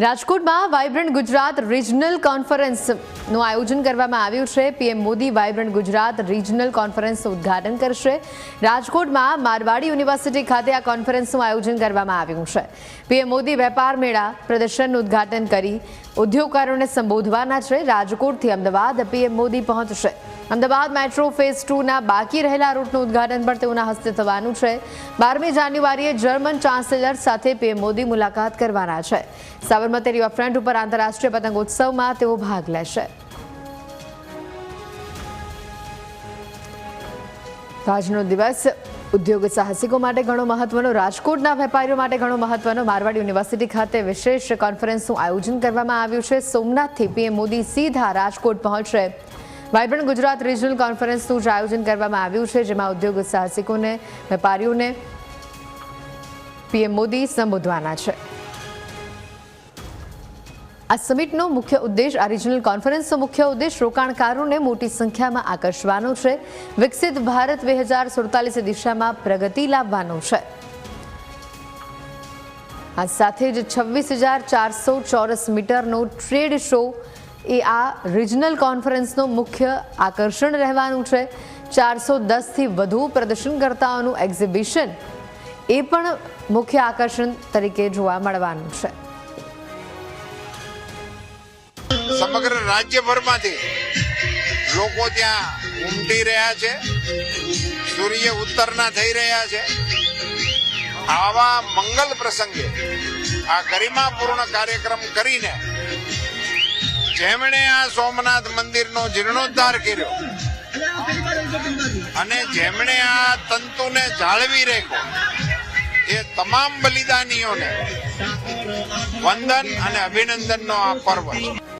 રાજકોટમાં vibrant Gujarat regional કોન્ફરન્સનું આયોજન કરવામાં આવ્યું છે। PM Modi vibrant Gujarat regional કોન્ફરન્સનું ઉદ્ઘાટન કરશે। રાજકોટમાં મારવાડી યુનિવર્સિટી ખાતે આ કોન્ફરન્સનું આયોજન કરવામાં આવ્યું છે। પીએમ મોદી વેપાર મેળા પ્રદર્શનનું ઉદ્ઘાટન કરી ઉદ્યોગકારોને સંબોધવાના છે। રાજકોટથી અમદાવાદ પીએમ મોદી પહોંચશે। અમદાવાદ મેટ્રો ફેઝ 2ના બાકી રહેલા રૂટનું ઉદ્ઘાટન પણ તેઓના હસ્તે થવાનું છે। 12મી જાન્યુઆરીએ જર્મન ચાન્સેલર સાથે પીએમ મોદી મુલાકાત કરવાના છે। સાબરમતી રિવરફ્રન્ટ ઉપર આંતરરાષ્ટ્રીય પતંગોત્સવમાં તેઓ ભાગ લેશે। આજનો દિવસ ઉદ્યોગ સાહસિકો માટે ઘણો મહત્વનો, રાજકોટના વેપારીઓ માટે ઘણો મહત્વનો। મારવાડ યુનિવર્સિટી ખાતે વિશેષ કોન્ફરન્સનું આયોજન કરવામાં આવ્યું છે। સોમનાથથી પીએમ મોદી સીધા રાજકોટ પહોંચશે। વાઇબ્રન્ટ ગુજરાત રિજનલ કોન્ફરન્સનું આયોજન કરવામાં આવ્યું છે, જેમાં ઉદ્યોગ સાહસિકોને, વેપારીઓને પીએમ મોદી સંબોધવાના છે। આ સમિટનો મુખ્ય ઉદ્દેશ, આ રિજનલ કોન્ફરન્સનો મુખ્ય ઉદ્દેશ રોકાણકારોને મોટી સંખ્યામાં આકર્ષવાનો છે। વિકસિત ભારત 2047 દિશામાં પ્રગતિ લાવવાનો છે। આ સાથે જ 26,400 ચોરસ મીટરનો ટ્રેડ શો એ આ રિજનલ કોન્ફરન્સનો મુખ્ય આકર્ષણ રહેવાનું છે। 410થી વધુ પ્રદર્શનકર્તાઓનું એક્ઝિબિશન એ પણ મુખ્ય આકર્ષણ તરીકે જોવા મળવાનું છે। સમગ્ર રાજ્યભરમાંથી લોકો ત્યાં ઉમટી રહ્યા છે, સૂર્ય ઉત્તરના થઈ રહ્યા છે। આવા મંગલ પ્રસંગે આ ગરિમાપૂર્ણ કાર્યક્રમ કરીને જેમણે આ સોમનાથ મંદિરનો જીર્ણોદ્ધાર કર્યો અને જેમણે આ તંતુને જાળવી રાખ્યો, એ તમામ બલિદાનીઓને વંદન અને અભિનંદનનો આ પર્વ છે।